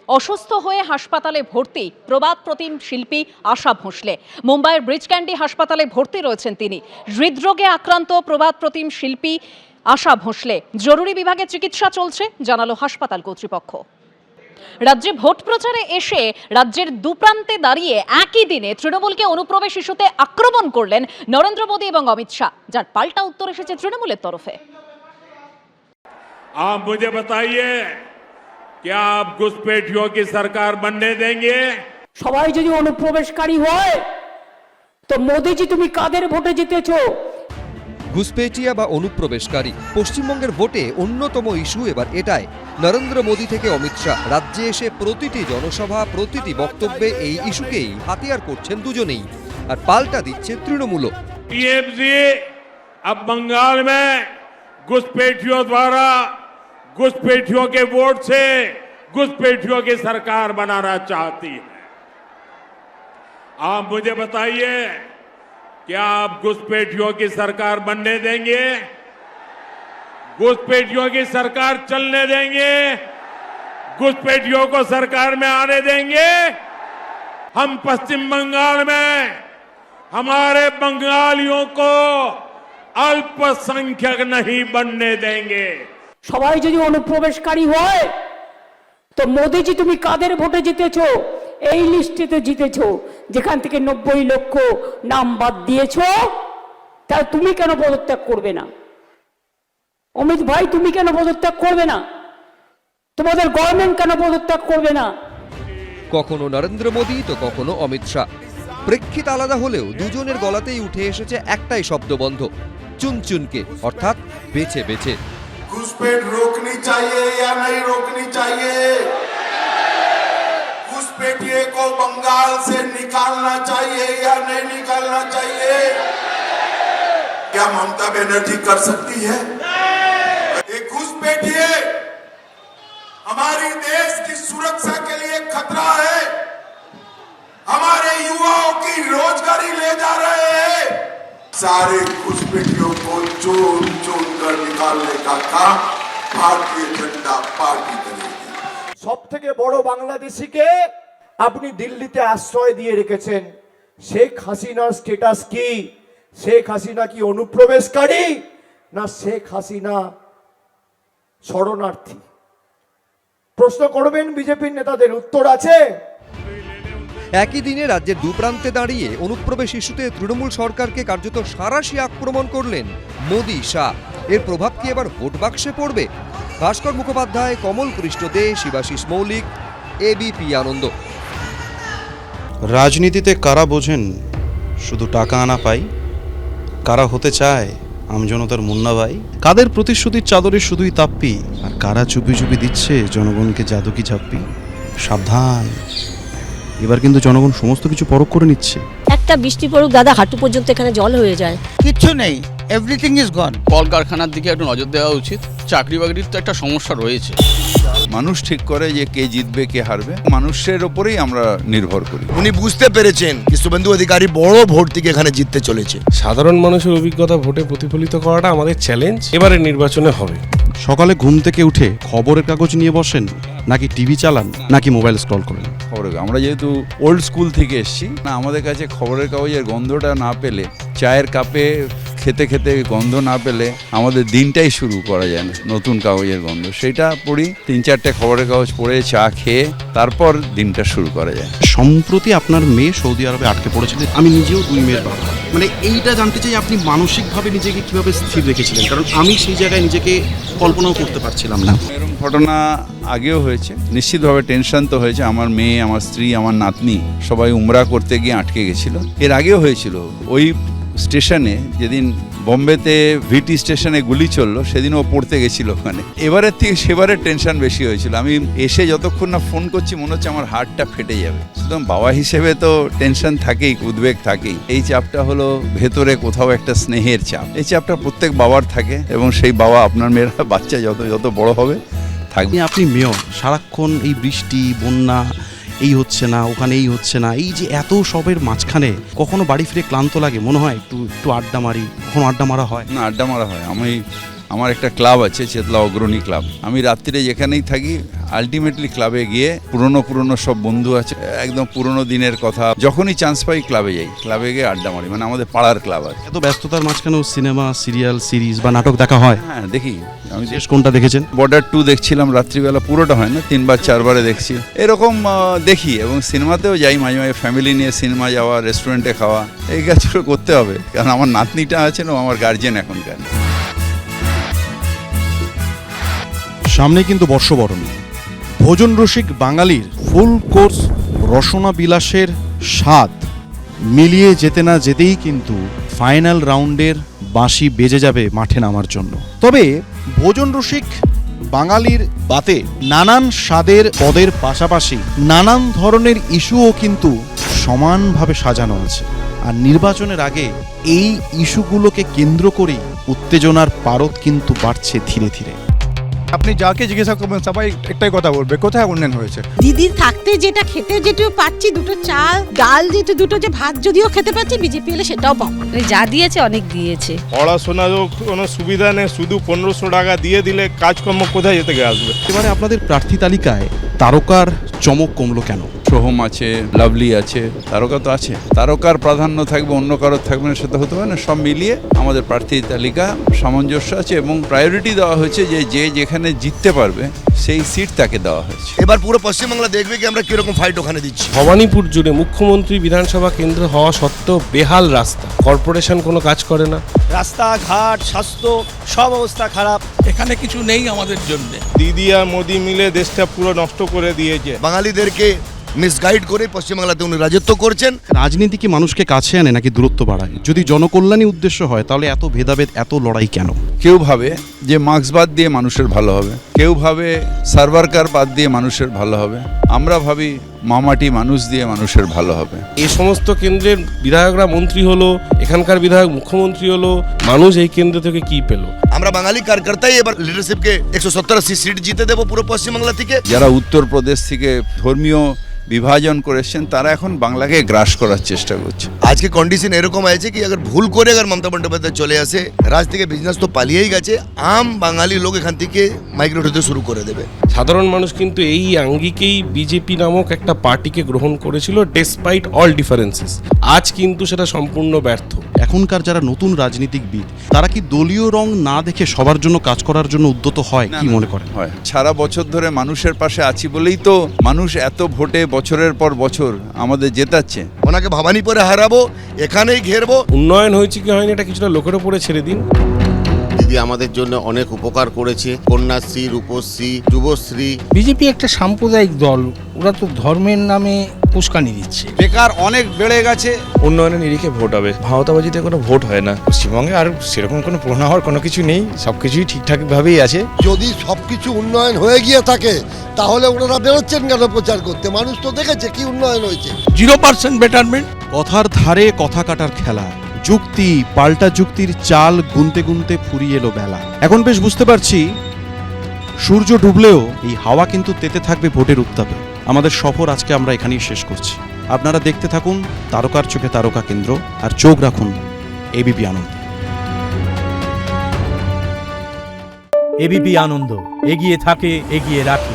অসুস্থ হয়ে হাসপাতালে ভর্তি প্রবাদ প্রতিম শিল্পী আশা ভোঁসলে। মুম্বাইয়ের ব্রিজ ক্যান্ডি হাসপাতালে ভর্তি রয়েছেন তিনি। হৃদরোগে আক্রান্ত প্রবাদ প্রতিম শিল্পী আশা ভোঁসলে। জরুরি বিভাগে চিকিৎসা চলছে, জানালো হাসপাতাল কর্তৃপক্ষ। রাজ্যে ভোট প্রচারে এসে রাজ্যের দুপ্রান্তে দাঁড়িয়ে একই দিনে তৃণমূলকে অনুপ্রবেশ ইস্যুতে আক্রমণ করলেন নরেন্দ্র মোদী এবং অমিত শাহ, যার পাল্টা উত্তর এসেছে তৃণমূলের তরফে। आप मुझे बताइए, क्या आप घुसपैठियों की सरकार बनने देंगे? সবাই যদি অনুপ্রবেশকারী হয় তো মোদিজি তুমি কাদের ভোটে জিতেছো? ঘুসপেটিয়া বা অনুপ্রবেশকারী পশ্চিমবঙ্গের ভোটে অন্যতম ইস্যু এবার এটাই। নরেন্দ্র মোদী থেকে অমিত শাহ রাজ্যে এসে প্রতিটি জনসভা, প্রতিটি বক্তব্যে এই ইস্যুকেই হাতিয়ার করছেন দুজনেই, আর পাল্টা দিচ্ছে তৃণমূলও। टीएमसी अब बंगाल में घुसपैठियों द्वारा घुसपैठियों के वोट से घुसपैठियों की सरकार बनाना चाहती है। आप मुझे बताइए, क्या आप घुसपैठियों की सरकार बनने देंगे? घुसपैठियों की सरकार चलने देंगे? घुसपैठियों को सरकार में आने देंगे? हम पश्चिम बंगाल में हमारे बंगालियों को अल्पसंख्यक नहीं बनने देंगे। সবাই যদি অনুপ্রবেশকারী হয় তো মোদিজি তুমি কাদের ভোটে জিতেছো? এই লিস্টেতে জিতেছো, যেখান থেকে 90 লক্ষ নাম বাদ দিয়েছো। তা তুমি কেন পদত্যাগ করবে না? অমিত ভাই, তুমি কেন পদত্যাগ করবে না? তোমাদের গভর্নমেন্ট কেন পদত্যাগ করবে না? কখনো নরেন্দ্র মোদী তো কখনো অমিত শাহ। প্রেক্ষিত আলাদা হলেও দুজনের গলাতেই উঠে এসেছে একটাই শব্দবন্ধ, চুনচুনকে, অর্থাৎ বেছে বেছে। घुसपैठ रोकनी चाहिए या नहीं रोकनी चाहिए? घुसपैठिए को बंगाल से निकालना चाहिए या नहीं निकालना चाहिए? क्या ममता बनर्जी कर सकती है? ये घुसपैठिए हमारी देश की सुरक्षा के लिए खतरा है। हमारे युवाओं की रोजगारी ले जा रहे हैं। सारे घुसपैठियों को चुन चुन कर निकालने का काम भारतीय जनता पार्टी करेगी। সব থেকে বড় বাংলাদেশিকে আপনি দিল্লিতে আশ্রয় দিয়ে রেখেছেন। শেখ হাসিনার স্ট্যাটাস কি? শেখ হাসিনা কি অনুপ্রবেশকারী, না শেখ হাসিনা শরণার্থী? প্রশ্ন করবেন বিজেপির নেতাদের, উত্তর আছে। একই দিনে রাজ্যের দুপ্রান্তে দাঁড়িয়ে অনুপ্রবেশ ইস্যুতে তৃণমূল সরকারকে কার্যত সাঁড়াশি আক্রমণ করলেন মোদী শাহ। এর প্রভাব কি এবার ভোট বাক্সে পড়বে? ভাস্কর মুখোপাধ্যায়, কমল কৃষ্ণ দে, শিবাশিস মৌলিক, এবিপি আনন্দ। রাজনীতিতে কারা বোঝেন শুধু টাকা আনা পাই, কারা হতে চায় আমজনতার মুন্না ভাই, কাদের প্রতিশ্রুতির চাদরে শুধুই তাপ্পি, আর কারা চুপি চুপি দিচ্ছে জনগণকে জাদুকি ঝাপ্পি। সাবধান, এবার কিন্তু জনগণ সমস্ত কিছু পরখ করে নিচ্ছে। একটা বৃষ্টি পড়ুক দাদা, হাঁটু পর্যন্ত এখানে জল হয়ে যায়। কিচ্ছু নেই, এভরিথিং ইজ গন। কলকারখানার দিকে একটু নজর দেওয়া উচিত। চাকরি বাকরির তো একটা সমস্যা রয়েছে। মানুষ ঠিক করে যে কে জিতবে কে হারবে, মানুষের ওপরেই আমরা নির্ভর করি। উনি বুঝতে পেরেছেন যে শুভেন্দু অধিকারী বড় ভোট থেকে এখানে জিততে চলেছে। সাধারণ মানুষের অভিজ্ঞতা ভোটে প্রতিফলিত করাটা আমাদের চ্যালেঞ্জ এবারে নির্বাচনে হবে। সকালে ঘুম থেকে উঠে খবরের কাগজ নিয়ে বসেন, নাকি টিভি চালান, নাকি মোবাইল স্ক্রল করেন? আমরা যেহেতু ওল্ড স্কুল থেকে এসেছি, না আমাদের কাছে খবরের কাগজের গন্ধটা না পেলে, চায়ের কাপে খেতে খেতে গন্ধ না পেলে আমাদের দিনটাই শুরু করা যায় না। নতুন কাগজের গন্ধ, সেটা পড়ি, 3-4টে খবরের কাগজ পড়ে চা খেয়ে তারপর দিনটা শুরু করা যায়। সম্প্রতি আপনার মেয়ে সৌদি আরবে আটকে পড়েছিলেন। আমি নিজেও 2 মেয়ের বাবা। মানে এইটা জানতে চাই আপনি মানসিকভাবে নিজেকে কিভাবে স্থির রেখেছিলেন, কারণ আমি সেই জায়গায় নিজেকে কল্পনাও করতে পারছিলাম না। এরকম ঘটনা আগেও হয়েছে, নিশ্চিতভাবে টেনশন তো হয়েছে। আমার মেয়ে, আমার স্ত্রী, আমার নাতনি সবাই উমরা করতে গিয়ে আটকে গেছিল। এর আগেও হয়েছিল ওই স্টেশনে, যেদিন বোম্বেতে ভিটি স্টেশনে গুলি চললো, সেদিন ও পড়তে গেছিল ওখানে। এবারের থেকে সেবারের টেনশন বেশি হয়েছিল। আমি এসে যতক্ষণ না ফোন করছি মনে হচ্ছে আমার হার্টটা ফেটে যাবে। সুতরাং বাবা হিসেবে তো টেনশন থাকেই, উদ্বেগ থাকেই। এই চাপটা হলো ভেতরে কোথাও একটা স্নেহের চাপ। এই চাপটা প্রত্যেক বাবার থাকে, এবং সেই বাবা, আপনার মেয়েরা, বাচ্চা যত যত বড় হবে থাকবে। আপনি মেয়র, সারাক্ষণ এই বৃষ্টি, বন্যা, এই হচ্ছে না, ওখানে এই হচ্ছে না, এই যে এত সবের মাঝখানে কখনো বাড়ি ফিরে ক্লান্ত লাগে? মনে হয় একটু আড্ডা মারি? কখনো আড্ডা মারা হয়? না, আড্ডা মারা হয়। আমার একটা ক্লাব আছে, চেতলা অগ্রণী ক্লাব। আমি রাত্রিরে যেখানেই থাকি আলটিমেটলি ক্লাবে গিয়ে পুরনো সব বন্ধু আছে, একদম পুরনো দিনের কথা, যখনই চান্স পাই ক্লাবে যাই, ক্লাবে গিয়ে আড্ডা মারি, মানে আমাদের পাড়ার ক্লাব আছে। এত ব্যস্ততার মাঝখানেও সিনেমা, সিরিয়াল, সিরিজ বা নাটক দেখা হয়? হ্যাঁ দেখি, আমি শেষ কোনটা দেখেছেন? বর্ডার 2 দেখছিলাম রাত্রিবেলা, পুরোটা হয় না, 3-4বারে দেখছি, এরকম দেখি। এবং সিনেমাতেও যাই মাঝে মাঝে, ফ্যামিলি নিয়ে সিনেমা যাওয়া, রেস্টুরেন্টে খাওয়া, এই কাজগুলো করতে হবে, কারণ আমার নাতনিটা আছেন, ও আমার গার্জিয়ান এখনকার। সামনে কিন্তু বর্ষবরণ, ভোজন রসিক বাঙালির ফুল কোর্স রসনা বিলাসের স্বাদ মিলিয়ে যেতে না যেতেই কিন্তু ফাইনাল রাউন্ডের বাঁশি বেজে যাবে মাঠে নামার জন্য। তবে ভোজন রসিক বাঙালির বাতে নানান স্বাদের পদের পাশাপাশি নানান ধরনের ইস্যুও কিন্তু সমানভাবে সাজানো আছে। আর নির্বাচনের আগে এই ইস্যুগুলোকে কেন্দ্র করেই উত্তেজনার পারদ কিন্তু বাড়ছে ধীরে ধীরে। আপনি যাকে জিজ্ঞাসা করবেন সবাই একটাই কথা বলবে, কোথায় উন্নয়ন হয়েছে। দিদির থাকতে যেটা খেতে যেটুকু পাচ্ছি, দুটো চাল ডাল, যেটু দুটো যে ভাত যদিও খেতে পাচ্ছি, বিজেপি এলে সেটাও পাবো। যা দিয়েছে অনেক দিয়েছে। পড়াশোনারও কোনো সুবিধা নেই, শুধু 1500 টাকা দিয়ে দিলে কাজকর্ম কোথায় যেতে আসবে? এবারে আপনাদের প্রার্থী তালিকায় তারকার চমক কমলো কেন? সোহম আছে, লাভলি আছে, তারকা তো আছে, তারকার প্রাধান্য থাকবে, অন্য কারোর থাকবে না, সেটা হতে পারে না। সব মিলিয়ে আমাদের প্রার্থী তালিকা সামঞ্জস্য আছে এবং প্রায়োরিটি দেওয়া হয়েছে যে যেখানে জিততে পারবে সেই সিট তাকে দেওয়া হয়েছে। এবার পুরো পশ্চিমবাংলা দেখবে কি আমরা কিরকম ফাইট ওখানে দিচ্ছি। ভবানীপুর জুড়ে মুখ্যমন্ত্রী বিধানসভা কেন্দ্র হওয়া সত্ত্বেও বেহাল রাস্তা, কর্পোরেশন কোনো কাজ করে না। রাস্তাঘাট, স্বাস্থ্য, সব অবস্থা খারাপ। এখানে কিছু নেই আমাদের জন্য। দিদি আর মোদি মিলে দেশটা পুরো নষ্ট করে দিয়েছে। বাঙালিদেরকে মিসগাইড করে পশ্চিমবাংলাতে উনি রাজত্ব করছেন। রাজনীতি কি মানুষকে কাছে আনে নাকি দূরত্ব বাড়ায়? যদি জনকল্যাণী উদ্দেশ্য হয় তাহলে এত ভেদাভেদ, এত লড়াই কেন? কেউ ভাবে যে মার্ক্স বাদ দিয়ে মানুষের ভালো হবে, কেউ ভাবে সার্ভারকার বাদ দিয়ে মানুষের ভালো হবে, আমরা ভাবি মামাটি মানুষ দিয়ে মানুষের ভালো হবে। এই সমস্ত কেন্দ্রের বিধায়করা মন্ত্রী হলো, এখানকার বিধায়ক মুখ্যমন্ত্রী হলো, মানুষ এই কেন্দ্র থেকে কি পেলো? আমরা বাঙালি কার্যকর্তাই এবার লিডারশিপকে 170-80 সিট জিতে দেবো পুরো পশ্চিমবাংলা থেকে। যারা উত্তরপ্রদেশ থেকে ধর্মীয় বিভাজন করেছেন তারা এখন বাংলাকে গ্রাস করার চেষ্টা করছে। আজকে কন্ডিশন এরকম আছে কি अगर ভুল করে अगर মমতা বন্দ্যোপাধ্যায় চলে আসে, রাজ থেকে বিজনেস তো পালিয়েই গেছে, আম বাঙালি লোক এখান থেকে মাইগ্রেট হতে শুরু করে দেবে। সাধারণ মানুষ কিন্তু এই আঙ্গিকেই বিজেপি নামক একটা পার্টিকে গ্রহণ করেছিল, ডেসপাইট অল ডিফারেন্সেস। আজ কিন্তু সেটা সম্পূর্ণ ব্যর্থ। এখনকার যারা নতুন রাজনীতিকবিদ তারা কি দলীয় রং না দেখে সবার জন্য কাজ করার জন্য উদ্যত হয়? কি মনে করেন? হয়, সারা বছর ধরে মানুষের পাশে আছি বলেই তো মানুষ এত ভোটে বছরের পর বছর আমাদের জেতাচ্ছে। ওনাকে ভবানীপুরে হারাবো, এখানেই ঘেরবো। উন্নয়ন হয়েছে কি হয়নি এটা কিছুটা লোকের উপরে ছেড়ে দিন। দিদি আমাদের জন্য অনেক উপকার করেছে, কন্যাশ্রী, রূপশ্রী, যুবশ্রী। বিজেপি একটা সাম্প্রদায়িক দল, ওরা তো ধর্মের নামে উস্কানি দিচ্ছে। বেকার অনেক বেড়ে গেছে। উন্নয়নের নিরিখে ভোট হবে, ভাওতাবাজিতে কোনো ভোট হয় না পশ্চিমবঙ্গে। আর সেরকম কোনো প্রশ্ন হওয়ার কোনো কিছু নেই, সবকিছুই ঠিকঠাক ভাবেই আছে। যদি সবকিছু উন্নয়ন হয়ে গিয়ে থাকে তাহলে ওনারা বেরোচ্ছেন কেন প্রচার করতে? মানুষ তো দেখেছে কি উন্নয়ন হয়েছে। 0% বেটারমেন্ট। কথার ধারে কথা কাটার খেলা, যুক্তি পাল্টা যুক্তির চাল গুনতে গুনতে ফুরিয়ে এলো বেলা। এখন বেশ বুঝতে পারছি সূর্য ডুবলেও এই হাওয়া কিন্তু তেতে থাকবে ভোটের উত্তাপে। আমাদের সফর আজকে আমরা এখানেই শেষ করছি। আপনারা দেখতে থাকুন তারকার চোখে তারকা কেন্দ্র, আর চোখ রাখুন এবিপি আনন্দ। এবিপি আনন্দ, এগিয়ে থাকে, এগিয়ে রাখে।